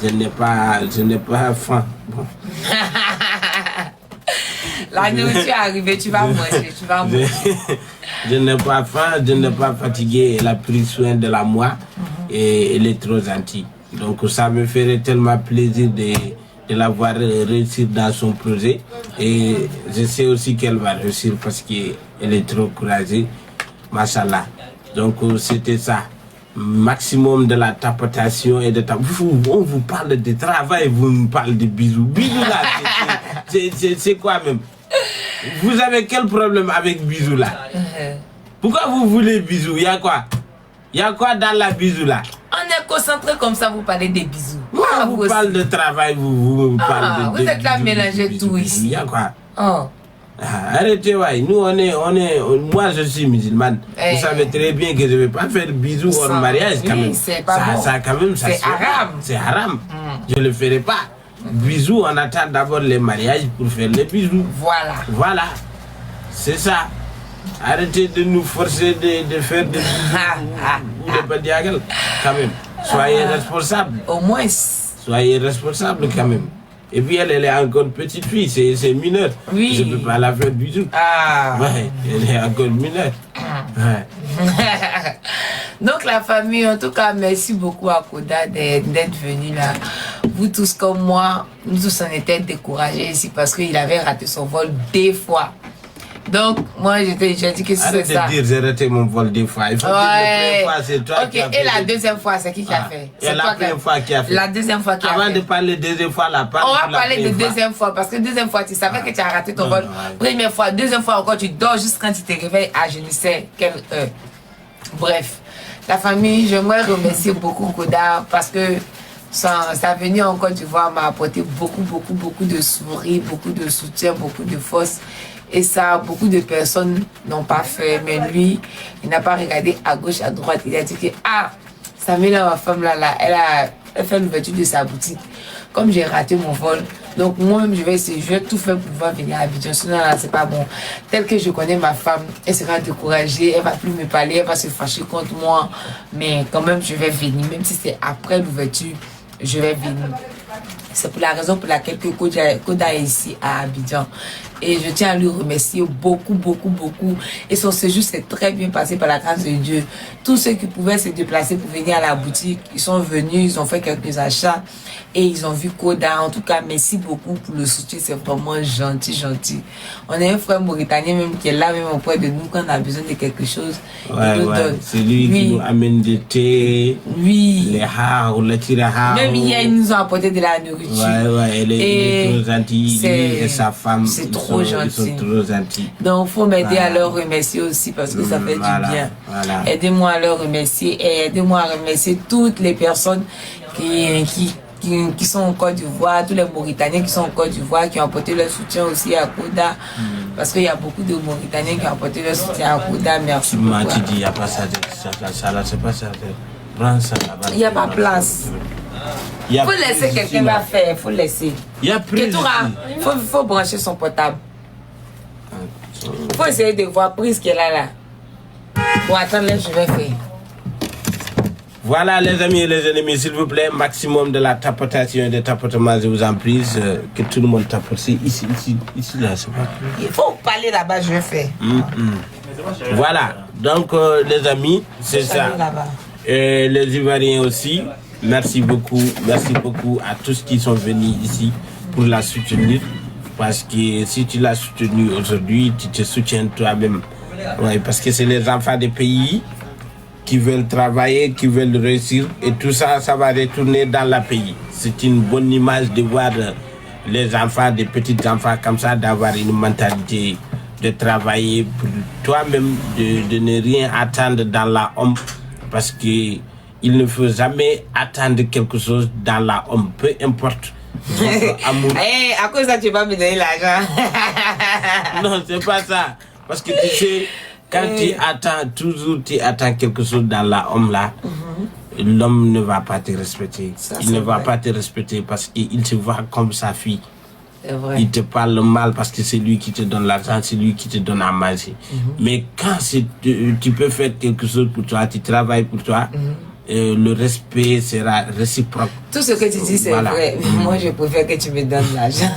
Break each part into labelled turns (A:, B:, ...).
A: je n'ai pas faim. Bon.
B: La nourriture est arrivée, tu vas manger.
A: Je n'ai pas faim, je n'ai pas fatigué. Elle a pris soin de moi et elle est trop gentille. Donc ça me ferait tellement plaisir de la voir réussir dans son projet. Et je sais aussi qu'elle va réussir parce qu'elle est trop courageuse. Machallah. Donc c'était ça. Maximum de la tapotation et de on vous parle de travail, vous nous parlez de bisous. Bisous là, c'est quoi même? Vous avez quel problème avec bisous là? Pourquoi vous voulez bisous? Il y a quoi? Il y a quoi dans la bisou là?
B: On est concentré comme ça, vous parlez des bisous.
A: Moi, vous parlez de travail, vous parlez de
B: vous êtes là à mélanger tout ici.
A: Il y a quoi?
B: Oh.
A: Arrêtez, ouais. Nous, moi, je suis musulmane. Vous savez très bien que je ne vais pas faire bisous hors mariage, quand même.
B: C'est pas bon.
A: Ça, quand même, ça
B: c'est haram.
A: C'est haram. Je ne le ferai pas. Bisous, on attend d'abord les mariages pour faire les bisous. Voilà. C'est ça. Arrêtez de nous forcer de faire des bisous ou de badiagal, quand même. Soyez responsables.
B: Au moins.
A: Soyez responsables, quand même. Et puis elle est encore petite fille, c'est mineure.
B: Oui.
A: Je ne peux pas la faire du tout. Ouais, elle est encore mineure. Ouais.
B: Donc la famille, en tout cas, merci beaucoup à Koda d'être venu là. Vous tous comme moi, nous tous on était découragés ici parce qu'il avait raté son vol 2 fois. Donc, moi, j'ai dit que c'est ça.
A: Arrête de dire, j'ai raté mon vol 2 fois. Il faut dire la première fois, c'est toi qui as fait.
B: Et la deuxième fois, c'est qui a fait?
A: C'est la première fois qui a fait.
B: La deuxième fois qui a fait.
A: Avant de parler de deuxième fois,
B: on va parler de deuxième fois, parce que deuxième fois, tu savais que tu as raté ton vol. Première fois, deuxième fois encore, tu dors juste quand tu te réveilles à je ne sais quelle heure. Bref, la famille, j'aimerais remercier beaucoup Koda parce que sa venue en Côte d'Ivoire m'a apporté beaucoup de sourires, beaucoup de soutien, beaucoup de force. Et ça, beaucoup de personnes n'ont pas fait. Mais lui, il n'a pas regardé à gauche, à droite. Il a dit que, Samira, ma femme là, elle fait l'ouverture de sa boutique. Comme j'ai raté mon vol, donc moi-même, je vais tout faire pour pouvoir venir à Abidjan. Sinon, là, c'est pas bon. Tel que je connais ma femme, elle sera découragée, elle va plus me parler, elle va se fâcher contre moi. Mais quand même, je vais venir. Même si c'est après l'ouverture, je vais venir. C'est pour la raison pour laquelle Koda est ici à Abidjan. Et je tiens à lui remercier beaucoup. Et son séjour s'est très bien passé par la grâce de Dieu. Tous ceux qui pouvaient se déplacer pour venir à la boutique, ils sont venus, ils ont fait quelques achats et ils ont vu Koda. En tout cas, merci beaucoup pour le soutien. C'est vraiment gentil. On a un frère mauritanien même qui est là, même auprès de nous, quand on a besoin de quelque chose.
A: C'est lui qui nous amène du thé, les hares, les tirahares.
B: Même hier, ils nous ont apporté de la nourriture.
A: Elle est trop gentille, lui et sa femme.
B: C'est trop gentil.
A: Ils sont trop gentils.
B: Donc, il faut m'aider à leur remercier aussi parce que ça fait du bien. Aidez-moi à leur remercier et aidez-moi à remercier toutes les personnes qui sont en Côte d'Ivoire, tous les Mauritaniens qui sont en Côte d'Ivoire, qui ont apporté leur soutien aussi à Koda. Parce qu'il y a beaucoup de Mauritaniens qui ont apporté leur soutien à Koda. Merci beaucoup.
A: Tu dis, il n'y a pas ça, c'est pas ça. Prends ça là-bas.
B: Il n'y a pas place. Il faut laisser quelqu'un la faire, il faut laisser.
A: Il y a prise.
B: Il faut brancher son portable. Il faut essayer de voir prise qu'elle a là. Bon, attends, je vais faire.
A: Voilà les amis et les ennemis, s'il vous plaît, maximum de la tapotation et de tapotement, je vous en prie, que tout le monde tapote. Ici là, c'est pas plus.
B: Il faut parler là-bas, je vais faire.
A: Voilà, donc les amis, c'est ça. Et les Ivoiriens aussi, merci beaucoup à tous qui sont venus ici pour la soutenir. Parce que si tu l'as soutenue aujourd'hui, tu te soutiens toi-même. Ouais, parce que c'est les enfants des pays qui veulent travailler, qui veulent réussir. Et tout ça, ça va retourner dans le pays. C'est une bonne image de voir les enfants, des petits enfants comme ça, d'avoir une mentalité de travailler pour toi-même, de ne rien attendre dans la homme. Parce qu'il ne faut jamais attendre quelque chose dans la homme, peu importe. Amour.
B: À cause de ça, tu vas me donner l'argent.
A: Non, c'est pas ça. Parce que tu sais, quand tu attends quelque chose dans l'homme là, l'homme ne va pas te respecter. Il ne va pas te respecter parce qu'il te voit comme sa fille. Il te parle mal parce que c'est lui qui te donne l'argent, c'est lui qui te donne à manger. Mais quand tu peux faire quelque chose pour toi, tu travailles pour toi, le respect sera réciproque.
B: Tout ce que tu dis, c'est vrai. Mais moi, je préfère que tu me donnes l'argent.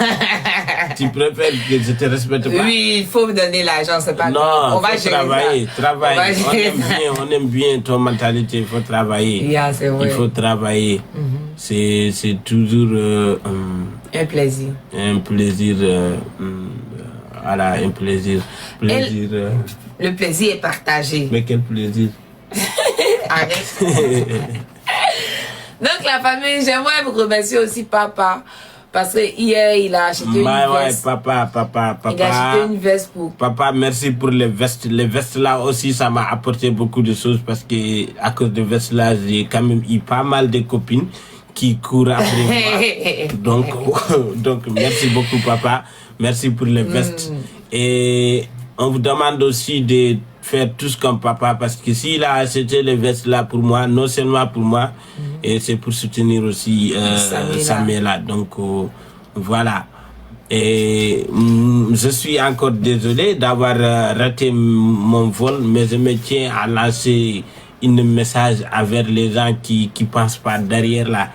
A: Tu préfères que je te respecte pas?
B: Oui, il faut me donner l'argent, c'est pas
A: grave. Non,
B: on va
A: travailler. On aime bien ton mentalité, il faut travailler.
B: Yeah, c'est vrai.
A: Il faut travailler. C'est toujours
B: un plaisir.
A: Un plaisir, voilà, un plaisir.
B: Le plaisir est partagé.
A: Mais quel plaisir?
B: Arrête. Donc la famille, j'aimerais vous remercier aussi papa. Parce que hier, il a acheté une veste.
A: Papa.
B: Il a acheté une veste pour...
A: Papa, merci pour les vestes. Les vestes là aussi, ça m'a apporté beaucoup de choses parce que à cause de vestes là, j'ai quand même eu pas mal de copines qui courent après moi. Donc, merci beaucoup papa. Merci pour les vestes. Et on vous demande aussi de faire tous comme papa parce que s'il a acheté les vestes là pour moi, non seulement pour moi, et c'est pour soutenir aussi Samela. Donc voilà. Et je suis encore désolé d'avoir raté mon vol, mais je me tiens à lancer un message envers les gens qui pensent pas derrière là.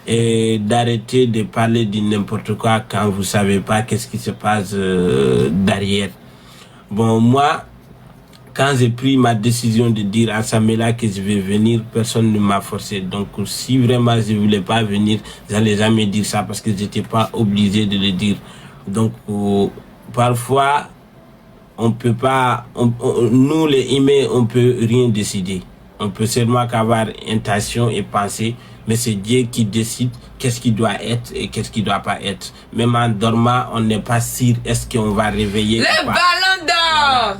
A: Et d'arrêter de parler de n'importe quoi quand vous savez pas qu'est-ce qui se passe derrière. Bon, moi, quand j'ai pris ma décision de dire à Samela que je vais venir, personne ne m'a forcé. Donc, si vraiment je voulais pas venir, j'allais jamais dire ça parce que j'étais pas obligé de le dire. Donc, parfois, on peut pas, nous les humains, on peut rien décider. On peut seulement qu'avoir intention et penser, mais c'est Dieu qui décide qu'est-ce qui doit être et qu'est-ce qui doit pas être. Même en dormant, on n'est pas sûr est-ce qu'on va réveiller.
B: Le ballon d'or!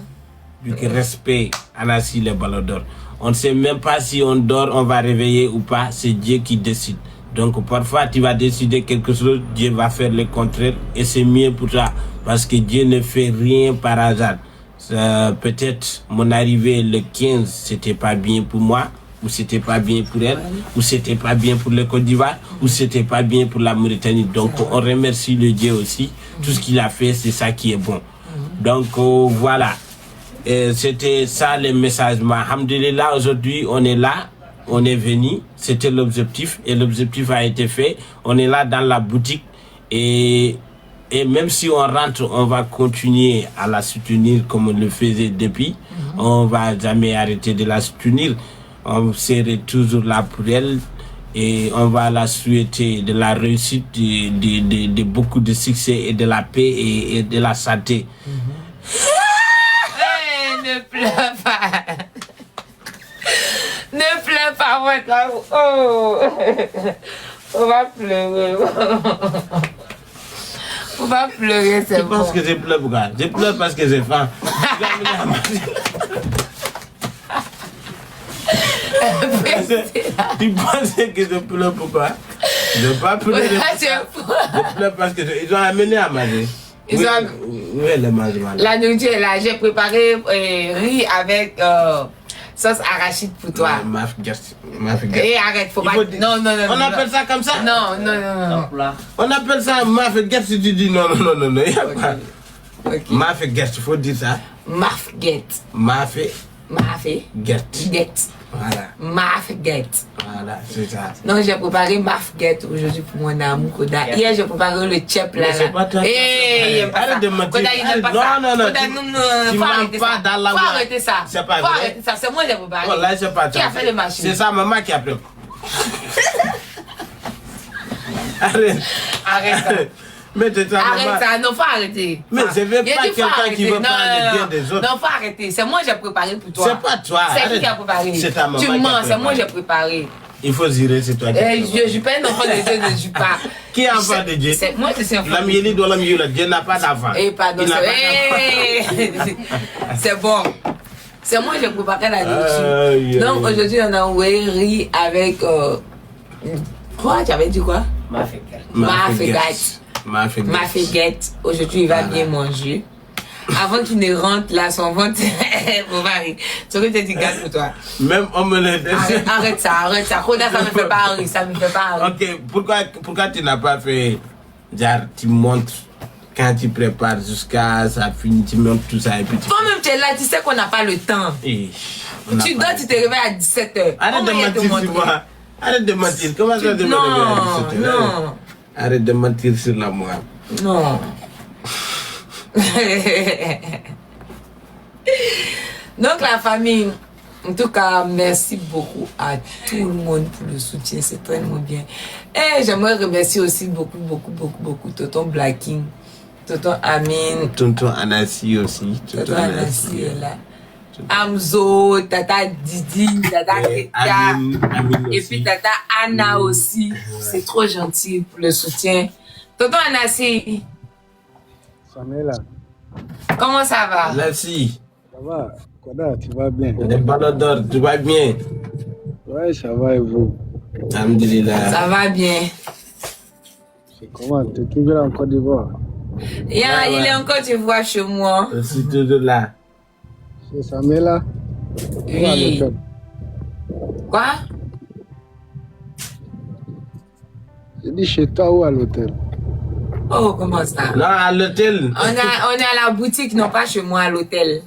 A: Du respect, Anassi, le ballon d'or. On ne sait même pas si on dort, on va réveiller ou pas, c'est Dieu qui décide. Donc parfois tu vas décider quelque chose, Dieu va faire le contraire et c'est mieux pour toi parce que Dieu ne fait rien par hasard. Peut-être mon arrivée le 15, c'était pas bien pour moi, ou c'était pas bien pour elle, ou c'était pas bien pour le Côte d'Ivoire, ou c'était pas bien pour la Mauritanie. Donc on remercie le Dieu aussi. Tout ce qu'il a fait, c'est ça qui est bon. Donc voilà. C'était ça le message. Alhamdulillah, aujourd'hui on est là, on est venu, c'était l'objectif et l'objectif a été fait. On est là dans la boutique et même si on rentre, on va continuer à la soutenir comme on le faisait depuis. On va jamais arrêter de la soutenir. On serait toujours là pour elle et on va la souhaiter de la réussite, de beaucoup de succès et de la paix et de la santé.
B: Ne pleure pas. Ne pleure pas, moi. Oh. On va pleurer. On va pleurer, c'est bon.
A: Tu penses que je pleure pourquoi? Je pleure parce que j'ai faim. Tu penses que je pleure pourquoi? Je ne vais pas pleurer. Je pleure parce que ils ont amené à manger. Où est le manger?
B: La nourriture est là. J'ai préparé riz avec sauce arachide pour toi. Et arrête, faut pas... Non.
A: On appelle ça comme ça?
B: Non.
A: On appelle ça maf guest, tu dis non. Il y a pas. Maf guest, faut dire ça.
B: Maf get.
A: Maf
B: get.
A: Voilà.
B: Maf get.
A: Voilà, c'est ça.
B: Non, j'ai préparé maf get aujourd'hui pour mon amour Koda. Hier, j'ai préparé le chep là.
A: C'est pas toi.
B: Arrête de mentir.
A: Non. Tu mens pas dans la voie.
B: Faut arrêter ça.
A: C'est pas vrai.
B: Faut arrêter ça. C'est moi qui ai préparé.
A: Oh là, c'est pas toi.
B: Qui a fait le machine?
A: C'est ça, maman qui a fait. Arrête ça. Mais arrête
B: ça, non, faut arrêter.
A: Mais je veux pas quelqu'un qui veut prendre le bien des autres.
B: Non, faut arrêter. C'est moi qui ai préparé pour toi.
A: C'est pas toi.
B: C'est qui a préparé.
A: C'est ta maman.
B: Tu mens, c'est moi qui ai préparé.
A: Il faut zirer, c'est toi qui as préparé.
B: Je suis pas un enfant de Dieu, je ne suis pas.
A: Qui est enfant de Dieu?
B: C'est moi qui suis enfant de
A: Dieu. Dieu n'a pas d'enfant.
B: Pardon, c'est bon. C'est moi qui ai préparé la nourriture. Donc aujourd'hui, on a envoyé riz avec... Quoi? Tu avais dit quoi? Mafiguette. Aujourd'hui, il va bien manger. Avant qu'il ne rentre là, son ventre, mon mari. Tu veux que tu dis gâte pour toi.
A: Même omelette.
B: Arrête ça. Koda, ça me fait pas rire.
A: Ok, pourquoi tu n'as pas fait, genre, tu montres quand tu prépares jusqu'à ça finit, tu montes tout ça et puis tu...
B: Toi-même, tu es là, tu sais qu'on n'a pas le temps.
A: Et,
B: Tu dors, tu te réveilles à 17h.
A: Arrête de mentir sur moi. Arrête de mentir. Comment ça te réveiller à 17h?
B: Non.
A: Arrête de mentir sur la moi.
B: Non. Donc la famille, en tout cas, merci beaucoup à tout le monde pour le soutien, c'est tellement bien. Et j'aimerais remercier aussi beaucoup Tonton Blacking, Tonton Amine,
A: Tonton Anassi aussi.
B: Tonton Anassi est là. Amzo, Tata Didi, Tata Keka, et puis Tata Anna aussi. C'est trop gentil pour le soutien. Tonton Anassi.
C: Samela.
B: Comment ça va?
A: Merci.
C: Ça va? Koda, tu vas bien?
A: Les ballons d'or, tu vas bien?
C: Ouais, ça va et vous?
A: Alhamdulillah.
B: Ça va bien.
C: C'est comment? Tu es toujours en Côte d'Ivoire?
B: Il est en Côte d'Ivoire chez moi.
A: Je suis toujours là.
C: C'est Samela?
B: Oui. Quoi?
C: J'ai dit chez toi ou à l'hôtel?
B: Oh, comment ça?
A: Non, à l'hôtel.
B: On est à la boutique, non pas chez moi, à l'hôtel.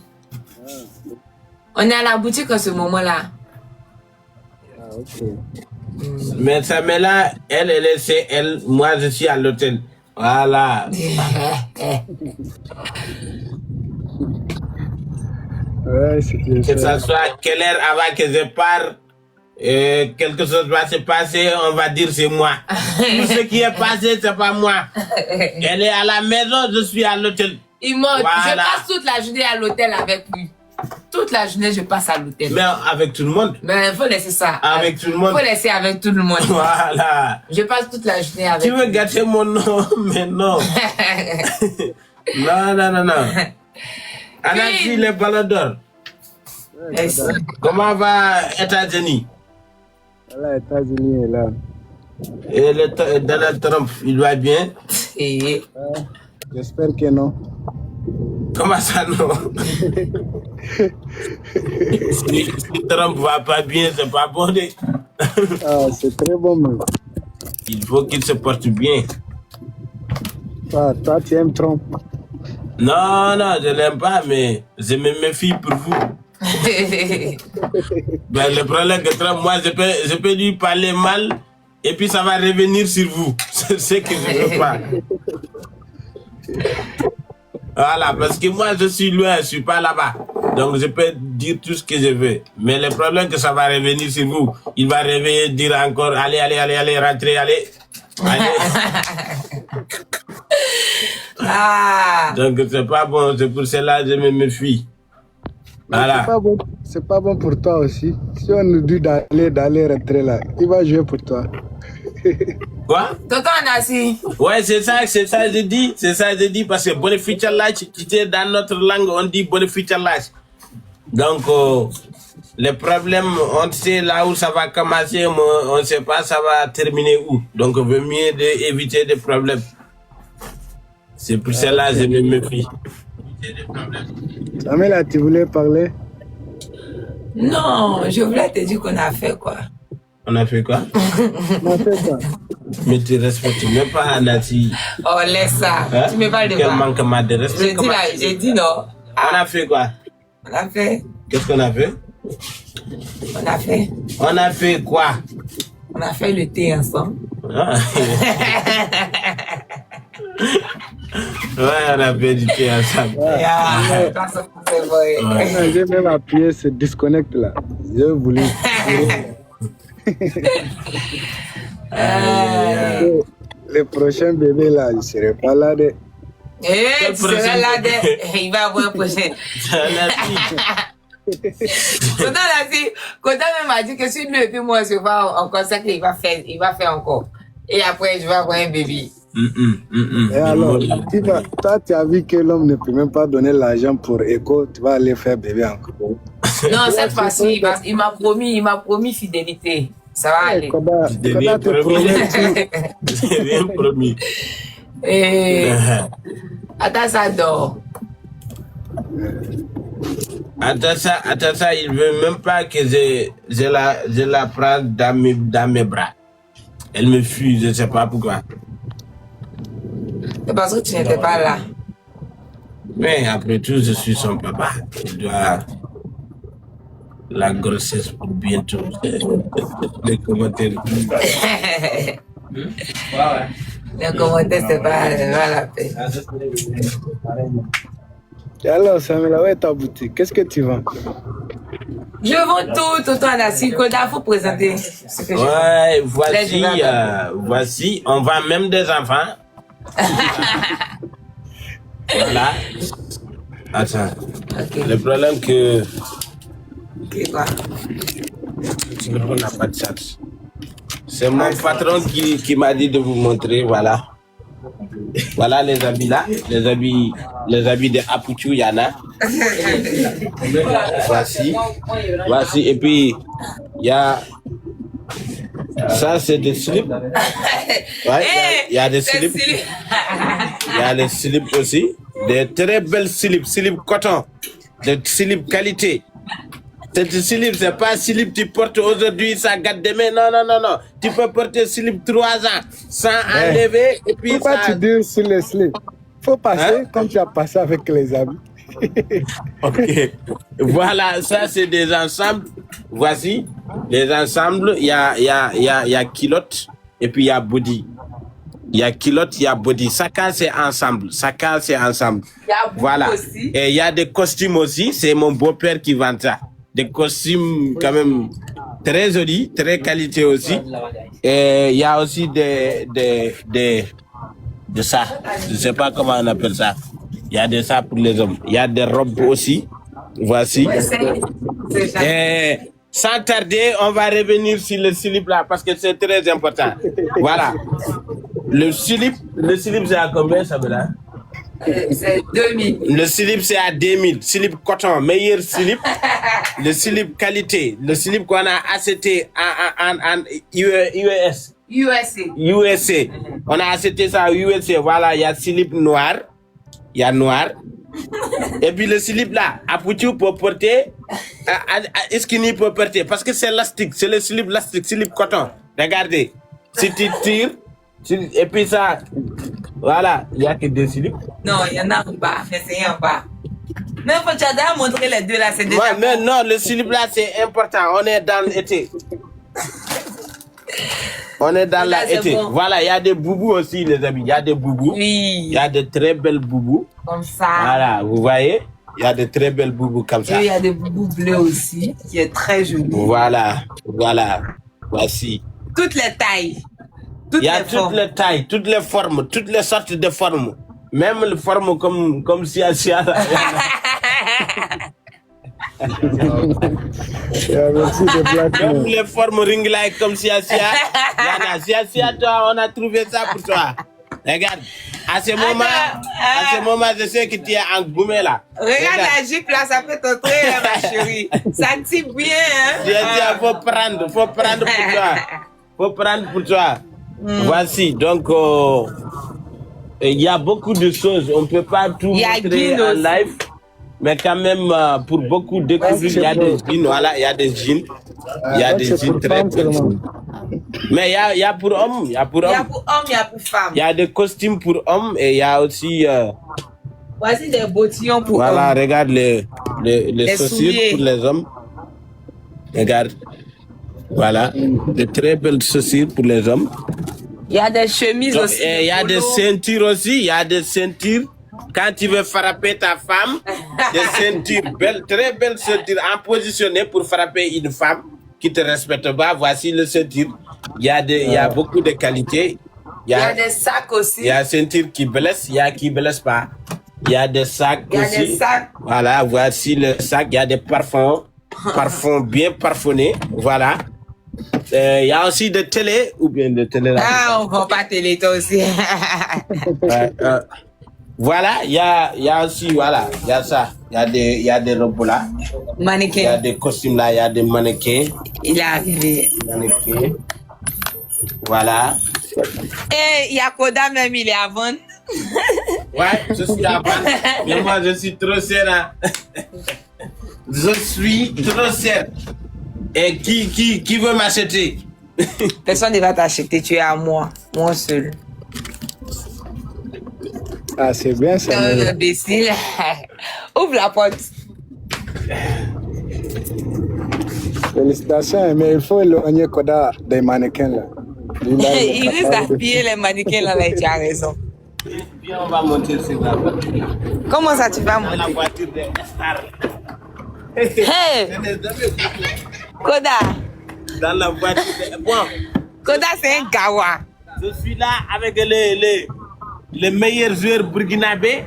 B: On est à la boutique en ce moment-là.
C: Ah, ok.
A: Mais Samela, elle est chez elle. Moi, je suis à l'hôtel. Voilà.
C: Ouais, c'est
A: Que ça soit quelle heure avant que je parte, quelque chose va se passer, on va dire c'est moi. Tout ce qui est passé, c'est pas moi. Elle est à la maison, je suis à l'hôtel.
B: Je passe toute la journée à l'hôtel avec lui. Toute la journée, je passe à l'hôtel.
A: Mais avec tout le monde.
B: Mais il faut laisser ça.
A: Avec tout le monde.
B: Il faut laisser avec tout le monde.
A: Voilà.
B: Je passe toute la journée avec
A: Tu veux gâter mon nom, mais non. Non. Anassi, les ballons d'or. Comment va États-Unis?
C: Voilà, États-Unis est là.
A: Et Donald Trump, il va bien?
C: J'espère que non.
A: Comment ça non? Si Trump va pas bien, c'est pas bon.
C: Ah, c'est très bon, même.
A: Il faut qu'il se porte bien.
C: Ah, toi, tu aimes Trump?
A: Non, je l'aime pas, mais je me méfie pour vous. Ben, le problème que Trump, moi, je peux lui parler mal et puis ça va revenir sur vous. C'est ce que je ne veux pas. Voilà, parce que moi, je suis loin, je suis pas là-bas. Donc, je peux dire tout ce que je veux. Mais le problème que ça va revenir sur vous, il va revenir dire encore, allez, rentrez, allez. Donc, c'est pas bon, c'est pour cela que je me méfie. Voilà.
C: C'est pas bon pour toi aussi. Si on nous dit d'aller rentrer là, il va jouer pour toi.
A: Quoi?
B: Tonton Anassi.
A: Ouais, c'est ça je dis, parce que beneficial life, dans notre langue, on dit beneficial life. Donc, les problèmes, on sait là où ça va commencer, mais on ne sait pas ça va terminer où. Donc, il vaut mieux éviter des problèmes. C'est pour cela que je me méfie.
C: Samela, tu voulais parler?
B: Non, je voulais te dire qu'on a fait quoi.
A: On a fait quoi?
C: On a fait quoi?
A: Mais tu respectes même pas Anassi.
B: Oh, laisse ça. Hein? Tu me parles de
A: Quel
B: quoi?
A: manquement de respect.
B: J'ai dit non.
A: On a fait quoi?
B: On a fait.
A: Qu'est-ce qu'on a fait? On a fait quoi?
B: On a fait le thé ensemble.
A: Ah. Ouais, on a fait du thé ensemble.
C: J'ai même appuyé ce disconnect là. Je voulais. Le prochain bébé là, je ne serai pas là de.
B: Tu seras là de. Il va avoir un prochain. Quand même m'a dit que si lui et puis moi je vois encore ça qu'il va faire encore. Et après je vais avoir un bébé.
C: Et alors, toi tu as vu que l'homme ne peut même pas donner l'argent pour Echo, tu vas aller faire bébé encore.
B: Non, cette fois-ci, il m'a promis fidélité. Ça va aller.
A: J'ai bien promis.
B: Attends, ça dort.
A: Attends ça, il veut même pas que je la prenne dans mes bras. Elle me fuit, je ne sais pas pourquoi.
B: C'est parce que tu n'étais pas là.
A: Mais après tout, je suis son papa. Il doit la grossesse pour bientôt. Les commentaires.
B: Les commentaires, c'est pas la peine.
C: Et alors, Samuel, où est ta boutique? Qu'est-ce que tu vends?
B: Je vends tout autant la Koda, faut présenter ce que je
A: Ouais,
B: vends.
A: voici, on vend même des enfants. Voilà. Attends.
B: Ok.
A: Le problème que
B: Ok, quoi?
A: le téléphone n'a pas de charge. C'est mon patron qui m'a dit de vous montrer, voilà. Voilà les habits là, les habits de Apuchu, Yana. Voici, et puis il y a ça, c'est des slips. Ouais, il y a des slips. Il y a des slips aussi, des très belles slips coton, des slips qualité. Cette slip, c'est pas slip tu portes aujourd'hui, ça gâte demain. Non. Tu peux porter slip 3 ans sans enlever. Et puis
C: pourquoi
A: ça...
C: tu dis sur les slips? Faut passer comme tu as passé avec les amis.
A: Ok. Voilà, ça c'est des ensembles. Voici les ensembles. Il y a culotte et puis il y a body. Il y a culotte, il y a body. Chacun c'est ensemble. Voilà.
B: Aussi.
A: Et il y a des costumes aussi. C'est mon beau-père qui vend ça. Des costumes quand même très jolis, très qualité aussi. Et il y a aussi de ça. Je ne sais pas comment on appelle ça. Il y a de ça pour les hommes. Il y a des robes aussi. Voici. Et sans tarder, on va revenir sur le slip là parce que c'est très important. Voilà. Le slip c'est à combien ça là?
B: C'est 2000.
A: Le slip c'est à 2000. Slip coton, meilleur slip. Le slip qualité. Le slip qu'on a acheté en USA. On a acheté ça à USA. Voilà, il y a slip noir. Il y a noir. Et puis le slip là, Apuchu peut porter, Skinny peut porter. Parce que c'est élastique. C'est le slip élastique, slip coton. Regardez. Si tu tires, et puis ça, voilà, il n'y a que deux slips.
B: Non, il y en a pas, mais c'est un pas. Mais faut tu as déjà montré les deux là, c'est déjà.
A: Ouais, mais non, le slip là c'est important. On est dans l'été. On est dans l'été. Bon. Voilà, il y a des boubous aussi, les amis. Il y a des boubous.
B: Oui.
A: Il y a de très belles boubous.
B: Comme ça.
A: Voilà, vous voyez, il y a de très belles boubous comme ça.
B: Et il y a des boubous bleus aussi, qui est très joli.
A: Voilà. Voici.
B: Toutes les tailles.
A: Il y a toutes les tailles, toutes les formes, toutes les sortes de formes. Même les formes comme Sia. Même les formes ring-like comme Sia. Sia, toi, on a trouvé ça pour toi. Regarde, à ce moment, je sais que tu es en gourmet là.
B: Regarde la jupe là, ça peut t'entrer, ma chérie. Ça tire bien, hein.
A: Faut prendre pour toi. Voici, donc, il y a beaucoup de choses. On ne peut pas tout montrer en live. Mais quand même, pour beaucoup de découvrir, il y a des jeans. Voilà, il y a des jeans. Il y a des jeans très bons. Mais il y a pour hommes. Il y a pour hommes,
B: il y a pour femmes.
A: Il y a des costumes pour hommes et il y a aussi...
B: voici des bottillons pour hommes.
A: Voilà, regarde les chaussures pour les hommes. Regarde. Voilà, de très belles chaussures pour les hommes.
B: Il y a des chemises aussi.
A: Il y a des ceintures aussi. Il y a des ceintures. Quand tu veux frapper ta femme, des ceintures, très belles ceintures en positionné pour frapper une femme qui ne te respecte pas. Voici le ceinture. Il y a beaucoup de qualités.
B: Il y a des sacs aussi.
A: Il y a des ceintures qui blessent, il y a qui ne blessent pas. Il y a des sacs aussi.
B: Des sacs.
A: Voilà, voici le sac. Il y a des parfums bien parfumés. Voilà. Il y a aussi des télé ou bien des télé là.
B: Ah, on ne vend pas télé toi aussi.
A: Voilà, il y a aussi, voilà, il y a ça. Il y a des robes là.
B: Mannequins.
A: Il y a des costumes là, il y a des mannequins.
B: Il est arrivé.
A: Mannequins. Voilà.
B: Et il y a Koda même, il est à vendre.
A: Ouais, je suis à vendre. Mais moi, je suis trop serre. Je suis trop serre. Et qui veut m'acheter?
B: Personne ne va t'acheter, tu es à moi seul.
C: Ah, c'est bien ça.
B: C'est un imbécile. Ouvre la porte.
C: Félicitations, mais il faut éloigner Koda des mannequins là.
B: Il risque d'appuyer les mannequins là, tu as raison.
A: Viens, on va monter sur la voiture.
B: Comment ça tu vas
A: Dans la
B: monter?
A: voiture des stars.
B: Hey! Koda!
A: Dans la voiture des... Bon,
B: Koda, c'est un gawa.
A: je suis là avec les meilleurs joueurs burkinabés.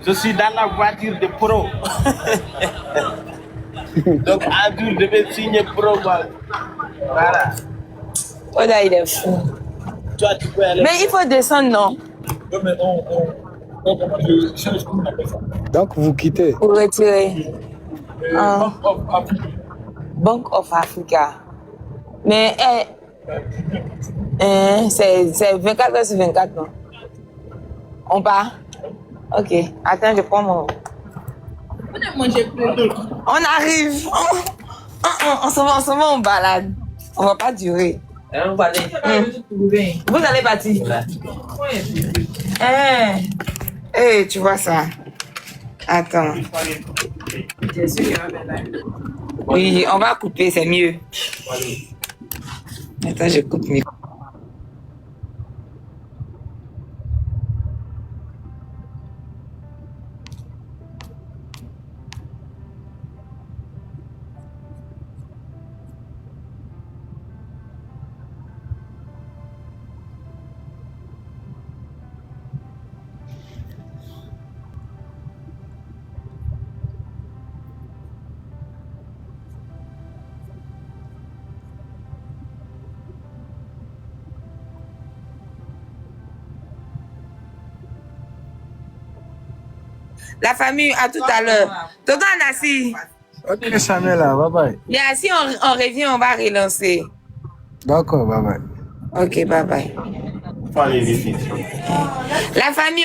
A: Je suis dans la voiture de pro. Donc, un jour, je vais signer pro. Voilà.
B: Koda, il est fou.
A: Toi, tu peux aller.
B: Mais il faut descendre, non?
C: Donc vous quittez.
B: Pour retirer. Bank of Africa. Mais c'est 24 heures sur 24, non? On part? Ok. Attends, je prends mon... On arrive. On se va en balade. On va pas durer. Vous allez partir? Tu vois ça? Attends. Oui, on va couper, c'est mieux. Attends, je coupe mes... La famille, à tout à l'heure. Tonton Anassi.
C: Ok, Samuela, bye bye.
B: Bien, si on revient, on va relancer.
C: D'accord, bye bye.
B: Ok, bye bye.
A: Faut aller vite.
B: La famille...